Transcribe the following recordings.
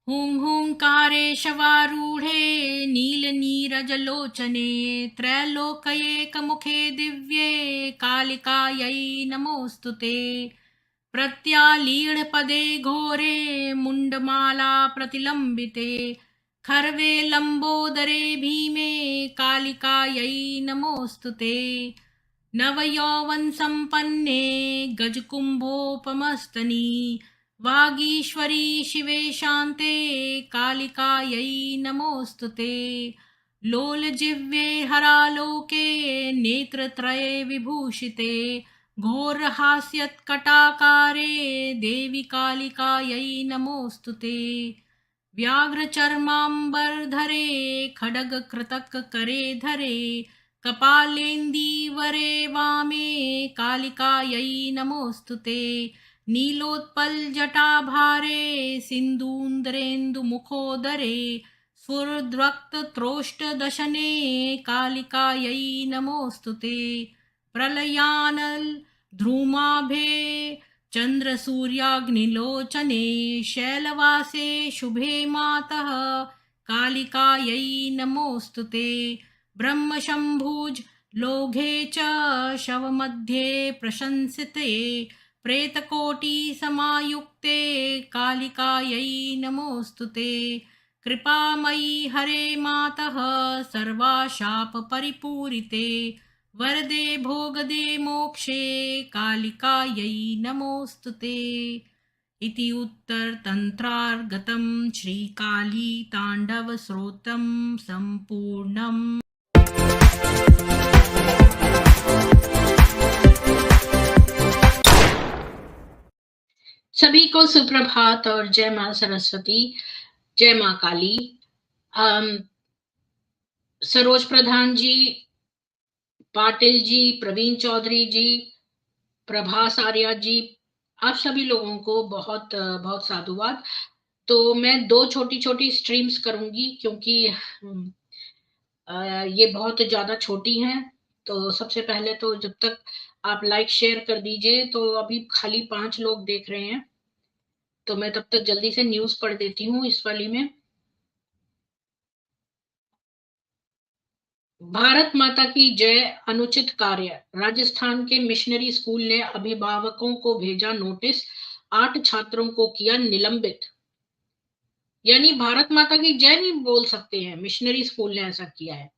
हुंहुंकारेशवारूढे नीलनीरजलोचने त्रैलोक्येकमुखे दिव्ये कालिकायै नमोऽस्तु ते। प्रत्यालीढपदे घोरे मुण्डमाला प्रतिलम्बिते खर्वे लम्बोदरे भीमे कालिकायै नमोऽस्तु ते। नवयौवनसम्पन्ने गजकुम्भोपमस्तनी वागीश्वरी शिवे शान्ते कालिकायै नमोऽस्तु ते। लोलजिह्वे हरालोके नेत्रत्रये विभूषिते घोरहास्यत्कटाकारे देवी कालिकायै नमोऽस्तु ते। व्याघ्रचर्माम्बरधरे खड्गकृतककरे धरे कपालेन्दीवरे वामे कालिकायै नमोऽस्तु ते। नीलोत्पलजटाभारे सिन्दून्द्रेन्दुमुखोदरे स्फुरद्रक्तत्रोष्टदशने कालिकायै नमोऽस्तु ते। प्रलयानल ध्रुमाभे चन्द्रसूर्याग्निलोचने शैलवासे शुभे मातः कालिकायै नमोऽस्तु ते। ब्रह्मशम्भुज लोघे च शवमध्ये प्रशंसिते प्रेतकोटिसमायुक्ते कालिकायै नमोऽस्तु ते। कृपामयी हरे मातः सर्वाशापपरिपूरिते वरदे भोगदे मोक्षे कालिकायै नमोऽस्तु ते। इति उत्तरतन्त्रार्गतं श्रीकाली ताण्डवस्तोत्रं सम्पूर्णम्। सभी को सुप्रभात और जय मां सरस्वती, जय मां काली। सरोज प्रधान जी, पाटिल जी, प्रवीण चौधरी जी, प्रभास आर्या जी, आप सभी लोगों को बहुत बहुत साधुवाद। तो मैं 2 छोटी छोटी स्ट्रीम्स करूंगी क्योंकि ये बहुत ज्यादा छोटी हैं। तो सबसे पहले तो जब तक आप लाइक शेयर कर दीजिए, तो अभी खाली 5 लोग देख रहे हैं, तो मैं तब तक जल्दी से न्यूज पढ़ देती हूँ इस वाली में। भारत माता की जय। अनुचित कार्य। राजस्थान के मिशनरी स्कूल ने अभिभावकों को भेजा नोटिस, 8 छात्रों को किया निलंबित। यानी भारत माता की जय नहीं बोल सकते हैं, मिशनरी स्कूल ने ऐसा किया है।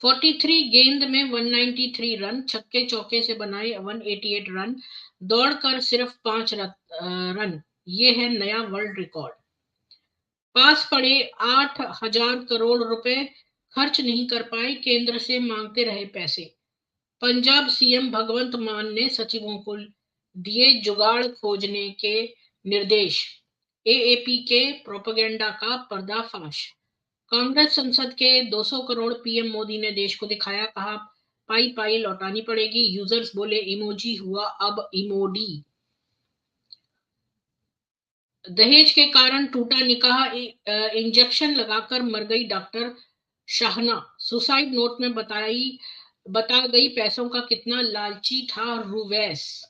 43 गेंद में 193 रन, छक्के चौके से बनाए 188 रन, दौड़कर सिर्फ 5 रन, ये है नया वर्ल्ड रिकॉर्ड। पास पड़े 8,000 करोड़ रुपए, खर्च नहीं कर पाए, केंद्र से मांगते रहे पैसे। पंजाब सीएम भगवंत मान ने सचिवों को दिए जुगाड़ खोजने के निर्देश। एएपी के प्रोपेगेंडा का पर्दाफाश। कांग्रेस संसद के 200 करोड़ पीएम मोदी ने देश को दिखाया, कहा पाई पाई लौटानी पड़ेगी। यूजर्स बोले इमोजी हुआ अब इमोडी। दहेज के कारण टूटा निकाह, इंजेक्शन लगाकर मर गई डॉक्टर शाहना। सुसाइड नोट में बता गई पैसों का कितना लालची था रुवैस।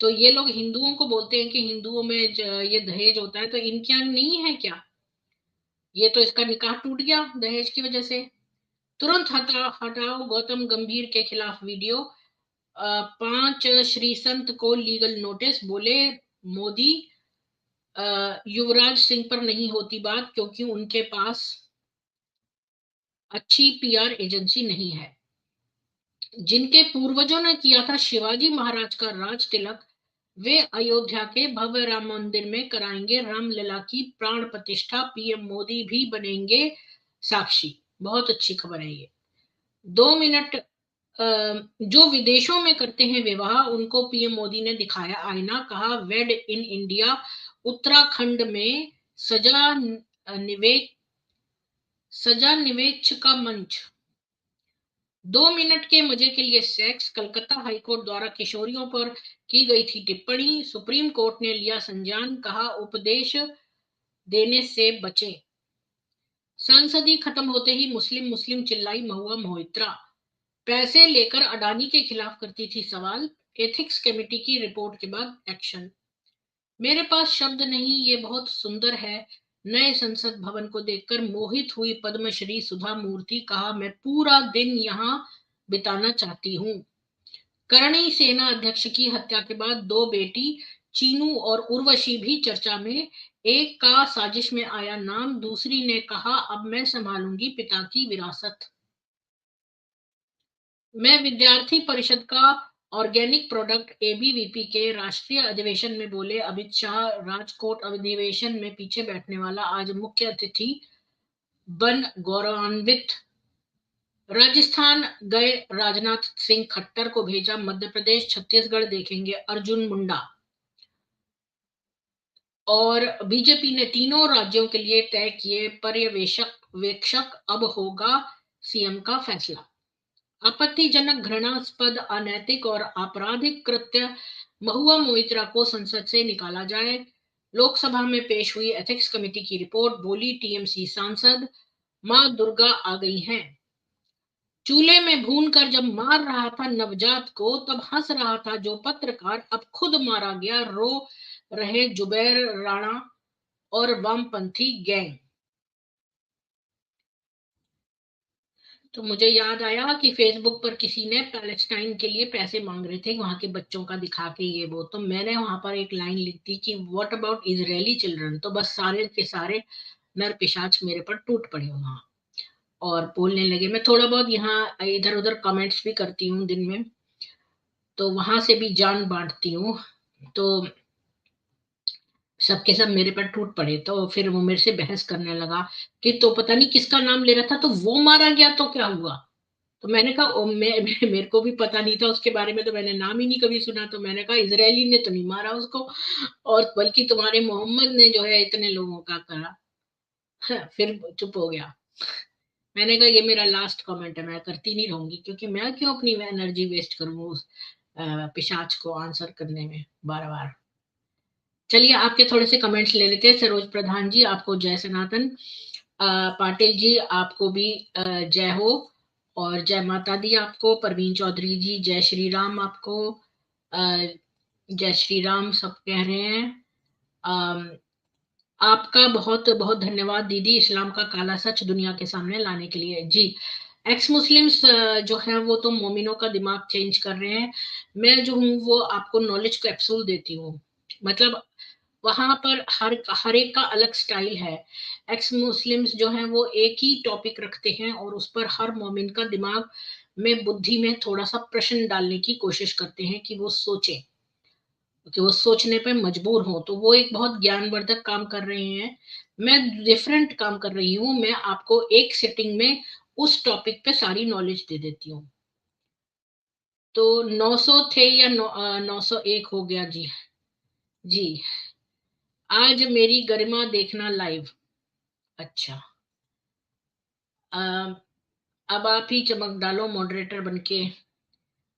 तो ये लोग हिंदुओं को बोलते हैं कि हिंदुओं में ये दहेज होता है, तो इनके यहाँ नहीं है क्या? ये तो इसका निकाह टूट गया दहेज की वजह से। तुरंत हटाओ गौतम गंभीर के खिलाफ वीडियो। 5 श्री संत को लीगल नोटिस। बोले मोदी युवराज सिंह पर नहीं होती बात क्योंकि उनके पास अच्छी पीआर एजेंसी नहीं है। जिनके पूर्वजों ने किया था शिवाजी महाराज का राज तिलक, वे अयोध्या के भव्य राम मंदिर में कराएंगे रामलला की प्राण प्रतिष्ठा। पीएम मोदी भी बनेंगे साक्षी। बहुत अच्छी खबर है ये। 2 मिनट। जो विदेशों में करते हैं विवाह, उनको पीएम मोदी ने दिखाया आईना, कहा वेड इन इंडिया। उत्तराखंड में सजा निवेश का मंच। 2 मिनट के मजे के लिए सेक्स। कलकत्ता हाईकोर्ट द्वारा किशोरियों पर की गई थी टिप्पणी, सुप्रीम कोर्ट ने लिया संज्ञान, कहा उपदेश देने से बचें। संसदी खत्म होते ही मुस्लिम चिल्लाई महुआ मोहित्रा। पैसे लेकर अडानी के खिलाफ करती थी सवाल, एथिक्स कमेटी की रिपोर्ट के बाद एक्शन। मेरे पास शब्द नहीं, ये बहुत सुंदर है, नए संसद भवन को देखकर मोहित हुई पद्मश्री सुधा मूर्ति, कहा मैं पूरा दिन यहाँ बिताना चाहती हूँ। करणी सेना अध्यक्ष की हत्या के बाद दो बेटी चीनू और उर्वशी भी चर्चा में। एक का साजिश में आया नाम, दूसरी ने कहा अब मैं संभालूंगी पिता की विरासत। मैं विद्यार्थी परिषद का ऑर्गेनिक प्रोडक्ट एबीवीपी के राष्ट्रीय अधिवेशन में बोले अमित शाह। राजकोट अधिवेशन में पीछे बैठने वाला आज मुख्य अतिथि बन गौरवान्वित। राजस्थान गए राजनाथ सिंह, खट्टर को भेजा मध्य प्रदेश, छत्तीसगढ़ देखेंगे अर्जुन मुंडा। और बीजेपी ने तीनों राज्यों के लिए तय किए पर्यवेक्षक, अब होगा सीएम का फैसला। आपत्तिजनक, घृणास्पद, अनैतिक और आपराधिक कृत्य, महुआ मोइत्रा को संसद से निकाला जाए। लोकसभा में पेश हुई एथिक्स कमेटी की रिपोर्ट, बोली टीएमसी सांसद मां दुर्गा आ गई हैं। चूल्हे में भूनकर जब मार रहा था नवजात को, तब हंस रहा था जो पत्रकार, अब खुद मारा गया, रो रहे जुबैर राणा और वामपंथी गैंग। तो मुझे याद आया कि फेसबुक पर किसी ने पैलेस्टाइन के लिए पैसे मांग रहे थे, वहां के बच्चों का दिखा के ये वो, तो मैंने वहां पर एक लाइन लिख दी कि व्हाट अबाउट इजरायली चिल्ड्रन। तो बस सारे के सारे नर पिशाच मेरे पर टूट पड़े वहां और बोलने लगे। मैं थोड़ा बहुत यहाँ इधर उधर कमेंट्स भी करती हूँ दिन में, तो वहां से भी जान बांटती हूँ। तो सबके सब मेरे पर टूट पड़े। तो फिर वो मेरे से बहस करने लगा कि तो पता नहीं किसका नाम ले रहा था, तो वो मारा गया तो क्या हुआ। तो मैंने कहा मेरे को भी पता नहीं था उसके बारे में, तो मैंने नाम ही नहीं कभी सुना। तो मैंने कहा इजरायली ने तो नहीं मारा उसको, और बल्कि तुम्हारे मोहम्मद ने जो है इतने लोगों का करा। हाँ, फिर चुप हो गया। मैंने कहा ये मेरा लास्ट कमेंट है, मैं करती नहीं रहूंगी, क्योंकि मैं क्यों अपनी एनर्जी वेस्ट करूँ उस पिशाच को आंसर करने में बार बार। चलिए आपके थोड़े से कमेंट्स ले लेते हैं। सरोज प्रधान जी आपको जय सनातन। पाटिल जी आपको भी जय हो और जय माता दी आपको। परवीन चौधरी जी जय श्री राम आपको। अ, जय श्री राम सब कह रहे हैं। अम, आपका बहुत बहुत धन्यवाद दीदी, इस्लाम का काला सच दुनिया के सामने लाने के लिए। जी, एक्स मुस्लिम्स जो है वो तो मोमिनों का दिमाग चेंज कर रहे हैं। मैं जो हूँ वो आपको नॉलेज कैप्सूल देती हूँ। मतलब वहां पर हर एक का अलग स्टाइल है। एक्स मुस्लिम्स जो हैं वो एक ही टॉपिक रखते हैं और उस पर हर मोमिन का दिमाग में बुद्धि में थोड़ा सा प्रश्न डालने की कोशिश करते हैं कि वो सोचे, कि वो सोचने पे मजबूर हो। तो वो एक बहुत ज्ञानवर्धक काम कर रहे हैं। मैं डिफरेंट काम कर रही हूँ, मैं आपको एक सिटिंग में उस टॉपिक पे सारी नॉलेज दे देती हूँ। तो 900 थे या 901 हो गया जी। जी, आज मेरी गरिमा देखना लाइव। अच्छा, अ, अब आप ही चमक डालो मॉडरेटर बनके।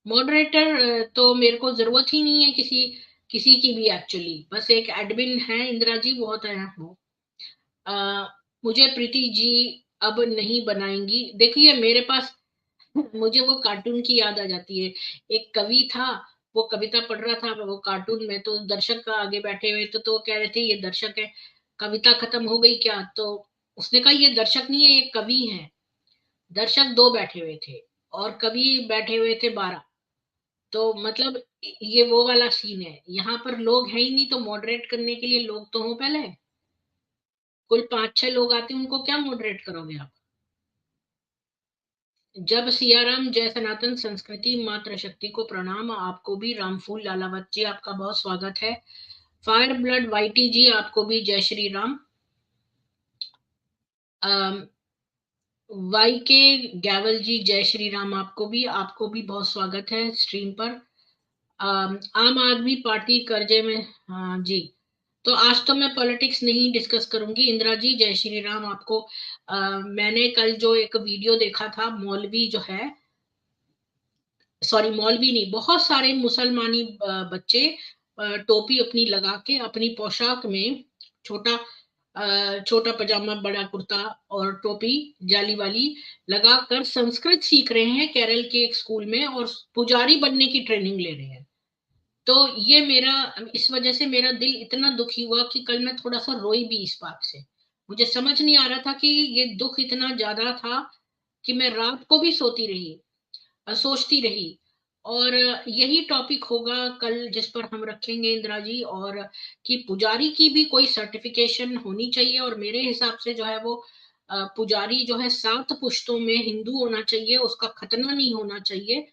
मॉडरेटर तो मेरे को जरूरत ही नहीं है किसी किसी की भी एक्चुअली, बस एक एडमिन है इंदिरा जी, बहुत है वो। अ, मुझे प्रीति जी अब नहीं बनाएंगी। देखिए मेरे पास मुझे वो कार्टून की याद आ जाती है। एक कवि था, वो कविता पढ़ रहा था वो कार्टून में, तो दर्शक का आगे बैठे हुए तो कह रहे थे ये दर्शक है, कविता खत्म हो गई क्या। तो उसने कहा ये दर्शक नहीं है, ये कवि है। दर्शक दो बैठे हुए थे और कवि बैठे हुए थे 12। तो मतलब ये वो वाला सीन है, यहाँ पर लोग हैं ही नहीं, तो मॉडरेट करने के लिए लोग तो हो पहले। कुल 5-6 लोग आते हैं, उनको क्या मॉडरेट करोगे आप। जब सियाराम जय सनातन संस्कृति मातृ शक्ति को प्रणाम। आपको भी रामफूल लालावत जी आपका बहुत स्वागत है। फायर ब्लड वाइटी जी आपको भी जय श्री राम। वाई के गैवल जी जय श्री राम आपको भी बहुत स्वागत है स्ट्रीम पर। आम आदमी पार्टी कर्जे में। हाँ जी, तो आज तो मैं पॉलिटिक्स नहीं डिस्कस करूंगी। इंदिरा जी जय श्री राम आपको। मैंने कल जो एक वीडियो देखा था, मौलवी जो है, सॉरी मौलवी नहीं, बहुत सारे मुसलमानी बच्चे टोपी अपनी लगा के अपनी पोशाक में छोटा छोटा पजामा बड़ा कुर्ता और टोपी जाली वाली लगाकर संस्कृत सीख रहे हैं केरल के एक स्कूल में, और पुजारी बनने की ट्रेनिंग ले रहे हैं। तो ये मेरा, इस वजह से मेरा दिल इतना दुखी हुआ कि कल मैं थोड़ा सा रोई भी इस बात से। मुझे समझ नहीं आ रहा था कि ये दुख इतना ज्यादा था कि मैं रात को भी सोती रही, सोचती रही। और यही टॉपिक होगा कल जिस पर हम रखेंगे इंदिरा जी, और कि पुजारी की भी कोई सर्टिफिकेशन होनी चाहिए, और मेरे हिसाब से जो है वो पुजारी जो है 7 पुश्तों में हिंदू होना चाहिए, उसका खतना नहीं होना चाहिए।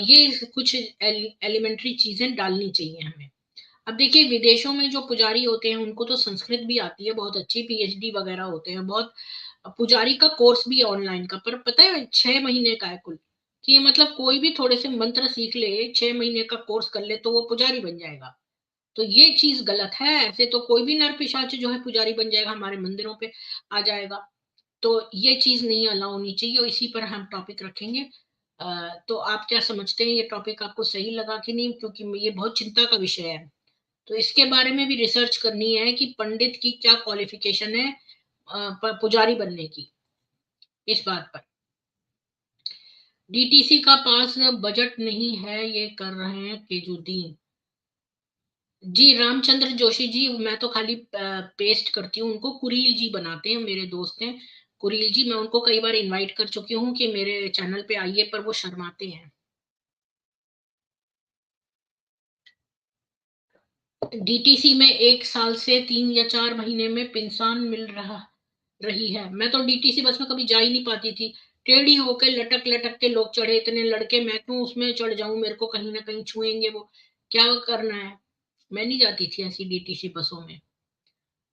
ये कुछ एलिमेंट्री चीजें डालनी चाहिए हमें। अब देखिए विदेशों में जो पुजारी होते हैं उनको तो संस्कृत भी आती है, बहुत अच्छी पीएचडी वगैरह होते हैं, बहुत पुजारी का कोर्स भी है ऑनलाइन का, पर पता है 6 महीने का है कुल। कि मतलब कोई भी थोड़े से मंत्र सीख ले, 6 महीने का कोर्स कर ले तो वो पुजारी बन जाएगा। तो ये चीज गलत है। ऐसे तो कोई भी नर पिशाच जो है पुजारी बन जाएगा, हमारे मंदिरों पे आ जाएगा। तो ये चीज नहीं अलाउ होनी चाहिए, और इसी पर हम टॉपिक रखेंगे। तो आप क्या समझते हैं, ये टॉपिक आपको सही लगा कि नहीं? क्योंकि ये बहुत चिंता का विषय है। तो इसके बारे में भी रिसर्च करनी है कि पंडित की क्या क्वालिफिकेशन है पुजारी बनने की, इस बात पर। डीटीसी का पास बजट नहीं है, ये कर रहे हैं केजुद्दीन जी। रामचंद्र जोशी जी, मैं तो खाली पेस्ट करती हूँ उनको। कुरील जी बनाते हैं, मेरे दोस्त हैं कुरील जी। मैं उनको कई बार इनवाइट कर चुकी हूँ कि मेरे चैनल पे आइए, पर वो शर्माते हैं। डीटीसी में 1 साल से 3 या 4 महीने में पिंसान मिल रही है। मैं तो डीटीसी बस में कभी जा ही नहीं पाती थी। टेढ़ी होके लटक लटक के लोग चढ़े, इतने लड़के, मैं क्यों उसमें चढ़ जाऊं? मेरे को कहीं ना कहीं छुएंगे वो, क्या करना है? मैं नहीं जाती थी ऐसी डीटीसी बसों में।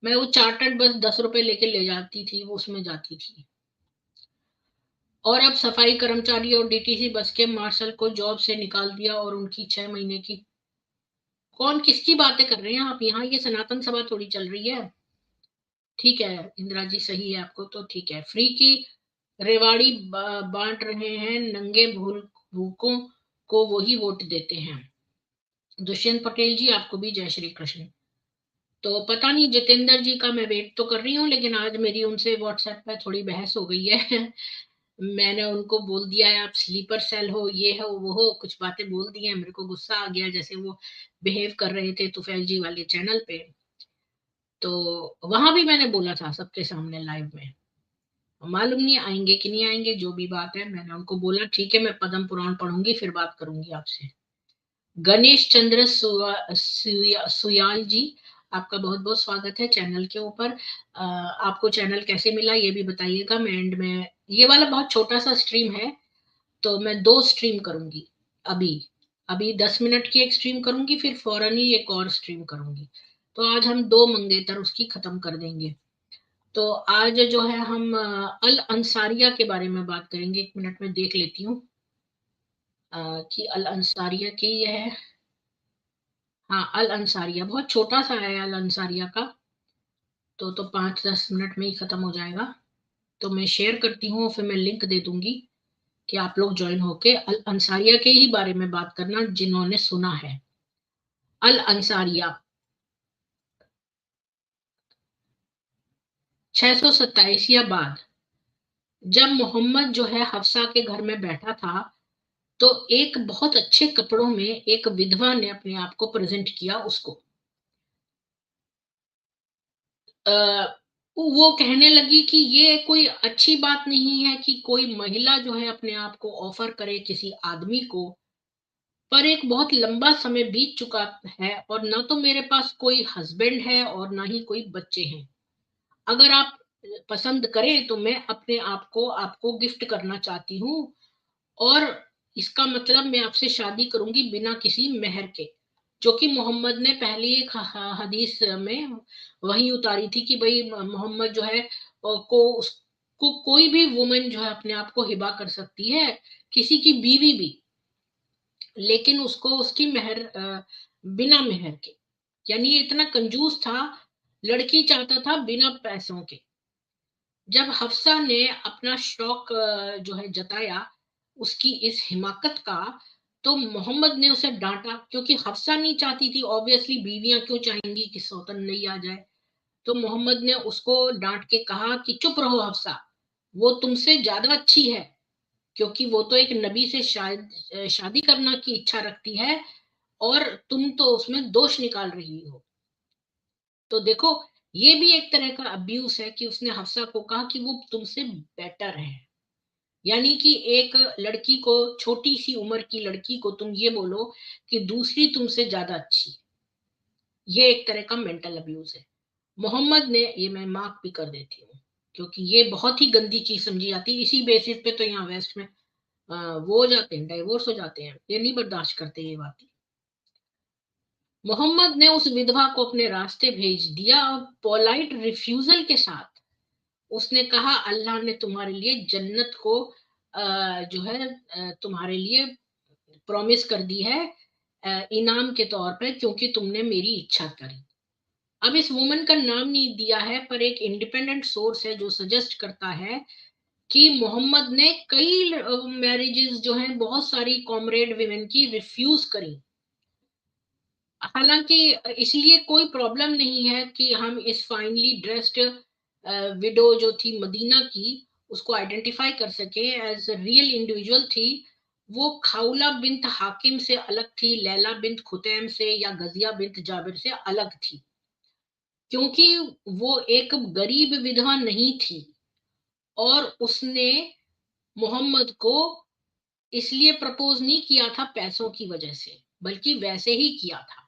मैं वो चार्टर्ड बस 10 रुपए लेके ले जाती थी, वो उसमें जाती थी। और अब सफाई कर्मचारी और डीटीसी बस के मार्शल को जॉब से निकाल दिया, और उनकी 6 महीने की। कौन किसकी बातें कर रहे हैं आप? यहाँ ये सनातन सभा थोड़ी चल रही है। ठीक है इंदिरा जी, सही है आपको तो ठीक है। फ्री की रेवाड़ी बांट रहे हैं, नंगे भूखों को वही वोट देते हैं। दुष्यंत पटेल जी, आपको भी जय श्री कृष्ण। तो पता नहीं जितेंद्र जी का मैं वेट तो कर रही हूँ, लेकिन आज मेरी उनसे व्हाट्सएप पे थोड़ी बहस हो गई है। मैंने उनको बोल दिया है आप स्लीपर सेल हो, ये हो वो हो, कुछ बातें बोल दी हैं। मेरे को गुस्सा आ गया जैसे वो बिहेव कर रहे थे तुफैल जी वाले चैनल पे। तो वहां भी मैंने बोला था सबके सामने लाइव में। मालूम नहीं आएंगे कि नहीं आएंगे, जो भी बात है। मैंने उनको बोला ठीक है, मैं पद्म पुराण पढ़ूंगी फिर बात करूंगी आपसे। गणेश चंद्र सुयाल जी, आपका बहुत बहुत स्वागत है चैनल के ऊपर। आपको चैनल कैसे मिला ये भी बताइएगा। मैं एंड में, ये वाला बहुत छोटा सा स्ट्रीम है, तो मैं 2 स्ट्रीम करूंगी अभी। अभी 10 मिनट की एक स्ट्रीम करूंगी, फिर फौरन ही एक और स्ट्रीम करूंगी। तो आज हम 2 मंगेतर उसकी खत्म कर देंगे। तो आज जो है हम अल अंसारिया के बारे में बात करेंगे। 1 मिनट में देख लेती हूँ कि अल अंसारिया की ये है। हाँ, अल अंसारिया बहुत छोटा सा है अल अंसारिया का। तो 5-10 मिनट में ही खत्म हो जाएगा। तो मैं शेयर करती हूँ, फिर मैं लिंक दे दूंगी कि आप लोग ज्वाइन होके अल अंसारिया के ही बारे में बात करना जिन्होंने सुना है। अल अंसारिया 627 या बाद, जब मोहम्मद जो है हफ्सा के घर में बैठा था, तो एक बहुत अच्छे कपड़ों में एक विधवा ने अपने आप को प्रेजेंट किया उसको। वो कहने लगी कि ये कोई अच्छी बात नहीं है कि कोई महिला जो है अपने आप को ऑफर करे किसी आदमी को। पर एक बहुत लंबा समय बीत चुका है, और ना तो मेरे पास कोई हस्बैंड है और ना ही कोई बच्चे हैं। अगर आप पसंद करें तो मैं अपने आप को आपको गिफ्ट करना चाहती हूँ, और इसका मतलब मैं आपसे शादी करूंगी बिना किसी मेहर के। जो कि मोहम्मद ने पहली एक हदीस में वही उतारी थी कि भाई मोहम्मद जो है को उसको कोई भी वुमन जो है अपने आप को हिबा कर सकती है, किसी की बीवी भी, लेकिन उसको उसकी मेहर बिना मेहर के। यानी ये इतना कंजूस था, लड़की चाहता था बिना पैसों के। जब हफ्सा ने अपना शौक जो है जताया उसकी इस हिमाकत का, तो मोहम्मद ने उसे डांटा, क्योंकि हफ्सा नहीं चाहती थी, ऑब्वियसली बीवियां क्यों चाहेंगी कि सौतन नहीं आ जाए। तो मोहम्मद ने उसको डांट के कहा कि चुप रहो हफ्सा, वो तुमसे ज्यादा अच्छी है, क्योंकि वो तो एक नबी से शायद शादी करना की इच्छा रखती है, और तुम तो उसमें दोष निकाल रही हो। तो देखो ये भी एक तरह का अब्यूज है कि उसने हफ्सा को कहा कि वो तुमसे बेटर है। यानी कि एक लड़की को, छोटी सी उम्र की लड़की को तुम ये बोलो कि दूसरी तुमसे ज्यादा अच्छी। ये एक तरह का मेंटल अब्यूज है। मोहम्मद ने, ये मैं मार्क भी कर देती हूँ क्योंकि ये बहुत ही गंदी चीज समझी जाती है। इसी बेसिस पे तो यहाँ वेस्ट में वो हो जाते हैं, डाइवोर्स हो जाते हैं, ये नहीं बर्दाश्त करते ये बात। मोहम्मद ने उस विधवा को अपने रास्ते भेज दिया और पोलाइट रिफ्यूजल के साथ उसने कहा, अल्लाह ने तुम्हारे लिए जन्नत को जो है तुम्हारे लिए प्रॉमिस कर दी है इनाम के तौर पे, क्योंकि तुमने मेरी इच्छा करी। अब इस वुमन का नाम नहीं दिया है, पर एक इंडिपेंडेंट सोर्स है जो सजेस्ट करता है कि मोहम्मद ने कई मैरिजेस जो हैं बहुत सारी कॉमरेड विमेन की रिफ्यूज करी। हालांकि इसलिए कोई प्रॉब्लम नहीं है कि हम इस फाइनली ड्रेस्ड विडो जो थी मदीना की, उसको आइडेंटिफाई कर सके एज रियल इंडिविजुअल थी। वो खाउला बिन्त हाकिम से अलग थी, लैला बिन्त खुतैम से या गजिया बिन्त जाबिर से अलग थी, क्योंकि वो एक गरीब विधवा नहीं थी और उसने मोहम्मद को इसलिए प्रपोज नहीं किया था पैसों की वजह से, बल्कि वैसे ही किया था।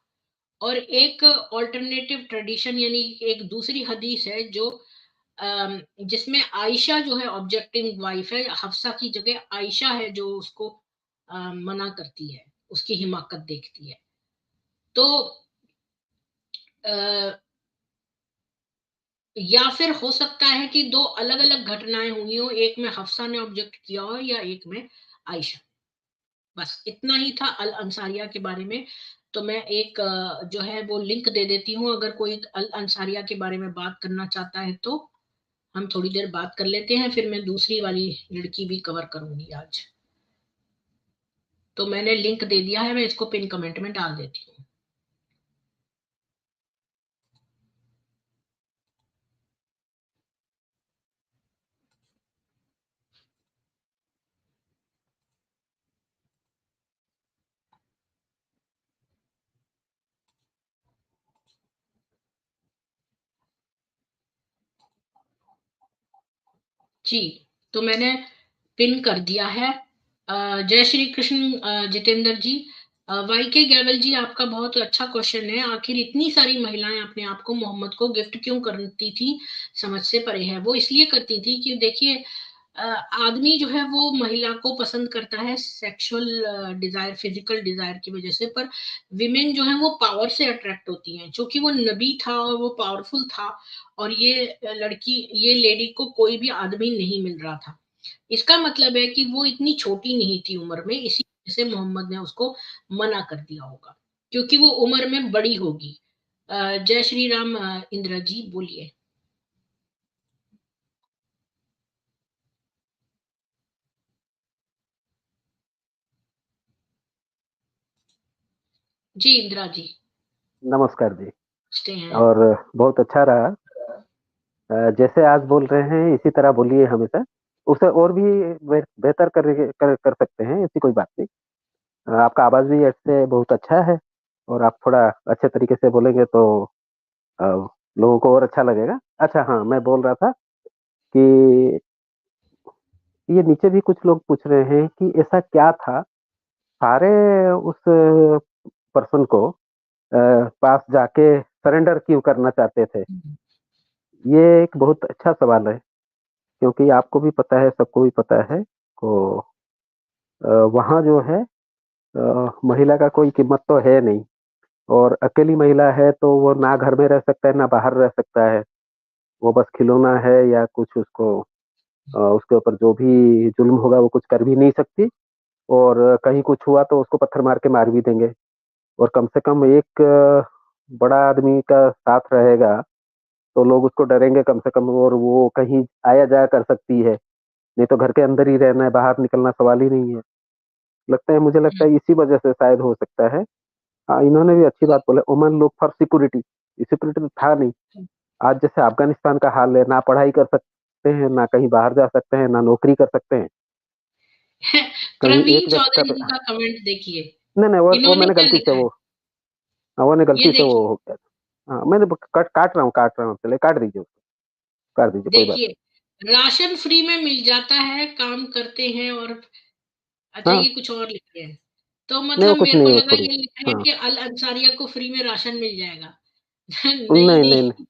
और एक ऑल्टरनेटिव ट्रेडिशन यानी एक दूसरी हदीस है जो जिसमें आयशा जो है ऑब्जेक्टिव वाइफ है, हफ्सा की जगह आयशा है जो उसको मना करती है, उसकी हिमाकत देखती है। तो आ, या फिर हो सकता है कि दो अलग अलग घटनाएं हुई हो, एक में हफ्सा ने ऑब्जेक्ट किया हो या एक में आयशा। बस इतना ही था अल अंसारिया के बारे में। तो मैं एक जो है वो लिंक दे देती हूँ, अगर कोई अल अंसारिया के बारे में बात करना चाहता है तो हम थोड़ी देर बात कर लेते हैं, फिर मैं दूसरी वाली लड़की भी कवर करूंगी आज। तो मैंने लिंक दे दिया है, मैं इसको पिन कमेंट में डाल देती हूँ। जी, तो मैंने पिन कर दिया है। जय श्री कृष्ण जितेंद्र जी। वाई के गैवल जी, आपका बहुत अच्छा क्वेश्चन है। आखिर इतनी सारी महिलाएं अपने आप को मोहम्मद को गिफ्ट क्यों करती थी, समझ से परे है। वो इसलिए करती थी कि देखिए, आदमी जो है वो महिला को पसंद करता है सेक्सुअल डिजायर, फिजिकल डिजायर की वजह से, पर विमेन जो है वो पावर से अट्रैक्ट होती हैं। क्योंकि वो नबी था और वो पावरफुल था, और ये लड़की, ये लेडी को कोई भी आदमी नहीं मिल रहा था। इसका मतलब है कि वो इतनी छोटी नहीं थी उम्र में, इसी वजह से मोहम्मद ने उसको मना कर दिया होगा, क्योंकि वो उम्र में बड़ी होगी। जय श्री राम इंदिरा जी, बोलिए। जी इंदिरा जी। नमस्कार जी। पूछते हैं। और बहुत अच्छा रहा। जैसे आज बोल रहे हैं इसी तरह बोलिए हमेशा। उसे और भी बेहतर कर सकते हैं, ऐसी कोई बात नहीं। आपका आवाज भी ऐसे बहुत अच्छा है, और आप थोड़ा अच्छे तरीके से बोलेंगे तो अ, लोगों को और अच्छा लगेगा। अच्छा, हाँ, मैं बोल रहा था कि ये नीचे भी कुछ लोग पूछ रहे हैं कि ऐसा क्या था, सारे उस पर्सन को पास जाके सरेंडर क्यों करना चाहते थे। ये एक बहुत अच्छा सवाल है, क्योंकि आपको भी पता है, सबको भी पता है को वहाँ जो है महिला का कोई कीमत तो है नहीं। और अकेली महिला है तो वो ना घर में रह सकता है ना बाहर रह सकता है। वो बस खिलौना है या कुछ, उसको उसके ऊपर जो भी जुल्म होगा वो कुछ कर भी नहीं सकती। और कहीं कुछ हुआ तो उसको पत्थर मार के मार भी देंगे। और कम से कम एक बड़ा आदमी का साथ रहेगा तो लोग उसको डरेंगे कम से कम, और वो कहीं आया जाया कर सकती है। नहीं तो घर के अंदर ही रहना है, बाहर निकलना सवाल ही नहीं है। लगता है, मुझे लगता है इसी वजह से शायद हो सकता है। हाँ, इन्होंने भी अच्छी बात बोला, ओमन लुक फॉर सिक्योरिटी। सिक्योरिटी तो था नहीं। आज जैसे अफगानिस्तान का हाल है, ना पढ़ाई कर सकते हैं, ना कहीं बाहर जा सकते हैं, ना नौकरी कर सकते हैं। कहीं प्रवीण एक जगह चौधरी पे, जी का कमेंट देखिए। नहीं नहीं, वो इन्होंने मैंने क्या गलती से लिखा है, वो, हाँ, वो ने ये गलती से वो देखिए, हो गया। हाँ, मैंने काट रहा हूँ, चलिए काट दीजिए उसको, काट दीजिए, कोई बात देखिए, राशन फ्री में मिल जाता है, काम करते हैं और अच्छा नहीं। ये हाँ, कुछ और लिख रहे हैं। तो नहीं वो मतलब कुछ मेरे को नहीं, वो लगा छोड़िए। ये लिख रहे हैं हाँ, कि अल अंसारिया को फ्री में राशन मिल जाएगा। नहीं, नहीं, नहीं, नहीं। नहीं,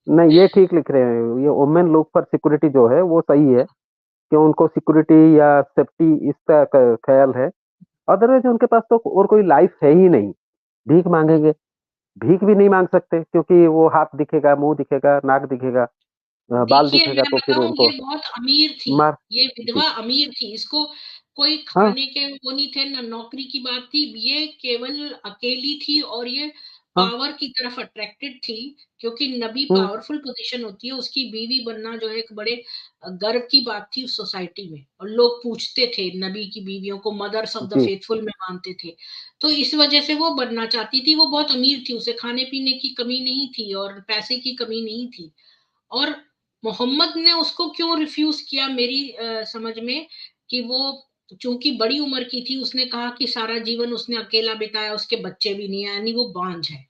नहीं, ये ठीक लिख रहे हैं, ये वुमेन लोग पर सिक्योरिटी जो है वो सही है, कि उनको सिक्योरिटी या सेफ्टी इसका ख्याल है। अदरवाइज उनके पास तो और कोई लाइफ है ही नहीं। भीख मांगेंगे, भीख भी नहीं मांग सकते, क्योंकि वो हाथ दिखेगा, मुंह दिखेगा, नाक दिखेगा, बाल देखिए, दिखेगा, मैं तो फिर बताऊँ उनको ये बहुत अमीर थी, मार। ये जी। विधवा अमीर थी, इसको कोई हाँ, खाने के वो नहीं थे, ना नौकरी की बात थी, ये केवल अकेली थी और ये हाँ। पावर की तरफ अट्रैक्टेड थी, क्योंकि नबी हम्म। पावरफुल पोज़ीशन होती है, उसकी बीवी बनना जो है एक बड़े गर्व की बात थी उस सोसाइटी में और लोग पूछते थे नबी की बीवियों को मदर्स ऑफ द जी। फेथफुल में मानते थे। तो इस वजह से वो बनना चाहती थी, वो बहुत अमीर थी, उसे खाने-पीने की कमी नहीं थी और पैसे की कमी नहीं थी। और मोहम्मद ने उसको क्यों रिफ्यूज किया मेरी समझ में कि वो चूंकि बड़ी उम्र की थी उसने कहा कि सारा जीवन उसने अकेला बिताया उसके बच्चे भी नहीं है यानी वो बांझ है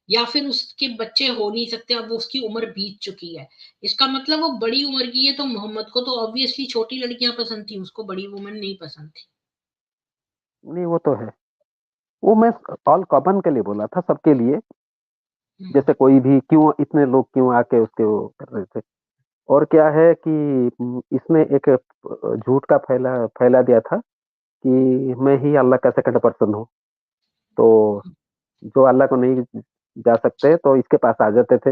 या फिर उसके बच्चे हो नहीं सकते अब वो उसकी उम्र बीत चुकी है इसका मतलब वो बड़ी उम्र की है तो मोहम्मद को तो ऑब्वियसली छोटी लड़कियां पसंद थी उसको बड़ी वुमन नहीं पसंद थी। नहीं वो तो है, वो मैं ऑल कॉमन के लिए बोला था, सबके लिए। हम्म, जैसे कोई भी क्यों, इतने लोग क्यों आके उसके वो कर रहे थे। और क्या है कि इसने एक झूठ का फैला फैला दिया था कि मैं ही अल्लाह का सेकंड पर्सन हूँ। तो जो अल्लाह को नहीं जा सकते तो इसके पास आ जाते थे,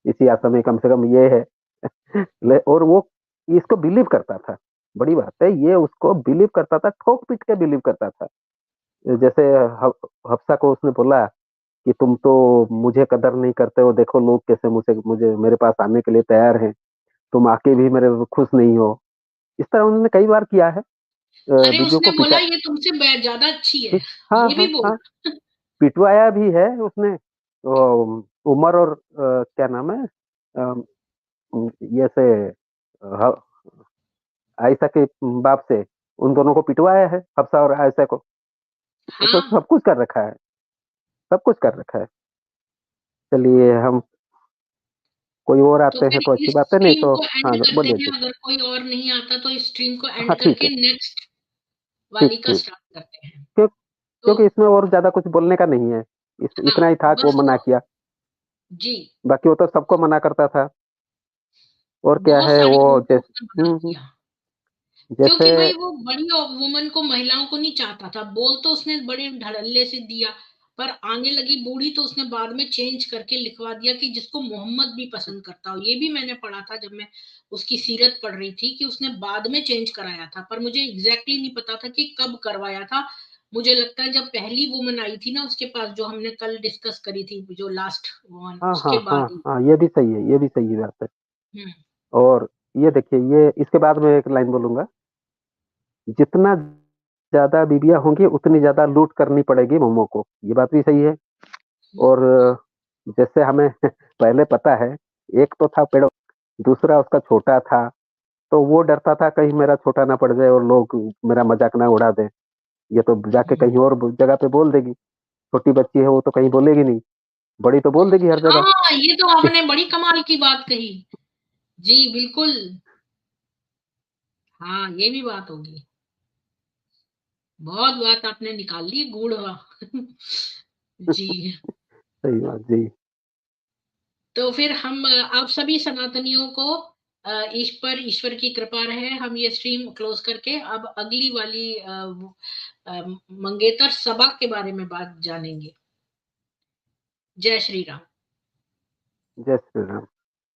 इसी आशा में, कम से कम ये है। और वो इसको बिलीव करता था। बड़ी बात है, ये उसको बिलीव करता था, ठोक पीट के बिलीव करता था। जैसे हफ्सा को उसने बोला कि तुम तो मुझे कदर नहीं करते हो, देखो लोग कैसे मुझे मुझे मेरे पास आने के लिए तैयार हैं, तुम आके भी मेरे खुश नहीं हो। इस तरह उन्होंने कई बार किया है, अरे बीवियों उसने को बोला पिटा। ये तुमसे ज्यादा अच्छी है हाँ, ये हाँ, भी हाँ, बोला। पिटवाया भी है उसने। उमर और क्या नाम है, अ, ये से आयशा के बाप से उन दोनों को पिटवाया है, हफ्सा और आयशा को। तो हाँ सब कुछ कर रखा है, सब कुछ कर रखा है। चलिए, हम कोई और तो आते हैं फिर तो इस अच्छी बात है, नहीं स्ट्रीम तो। को हाँ, एंड करते बोलिए हैं जी। अगर कोई और नहीं आता तो इस स्ट्रीम को हाँ, एंड ठीक करके है। नेक्स्ट ठीक, वाली का ठीक। स्टार्ट करते हैं। क्यों? तो क्योंकि इसमें और ज्यादा कुछ बोलने का नहीं है। हाँ इतना ही था कि वो बस मना किया। जी बाकी वो तो सबको मना करता था। और क्या बहुत है सारी वो, लोगों को जैसे उसने मना किया जैसे क्योंकि भाई वो बड़ी वुमन को महिलाओं को नहीं चाहता था बोल तो उसने बड़े धड़ल्ले से दिया पर आने लगी बूढ़ी तो उसने बाद में चेंज करके लिखवा दिया कि जिसको मोहम्मद भी पसंद करता हो ये भी मैंने पढ़ा था जब मैं उसकी सीरत पढ़ रही थी कि उसने बाद में चेंज कराया था पर मुझे एग्जैक्टली नहीं पता था कि कब करवाया था। मुझे लगता है जब पहली वुमन आई थी ना उसके पास जो हमने कल डिस्कस करी थी जो लास्ट वुमन हाँ, हाँ, उसके हाँ, बाद ही। हाँ, ये भी सही है, ये भी सही बात है। हम्म और ये देखिए, ये इसके बाद में एक लाइन बोलूंगा, जितना ज्यादा बीबियां होंगी उतनी ज्यादा लूट करनी पड़ेगी मोमो को, ये बात भी सही है। और जैसे हमें पहले पता है, एक तो था पेड़, दूसरा उसका छोटा था, तो वो डरता था कहीं मेरा छोटा ना पड़ जाए और लोग मेरा मजाक ना उड़ा दें। ये तो जाके हम्म। कहीं और जगह पे बोल देगी, छोटी बच्ची है वो तो कहीं बोलेगी नहीं, बड़ी तो बोल देगी हर जगह। हाँ ये तो आपने बड़ी कमाल की बात कही। जी बिल्कुल। हाँ ये भी बात होगी। बहुत बात आपने निकाल ली गूढ़ जी। सही बात जी। तो फिर हम आप सभी सनातनियों को इस पर ईश्वर की कृपा रहे हम ये स्ट्रीम क्लोज करके अब अगली वाली मंगेतर सभा के बारे में बात जानेंगे। जय श्री राम। जय श्री राम।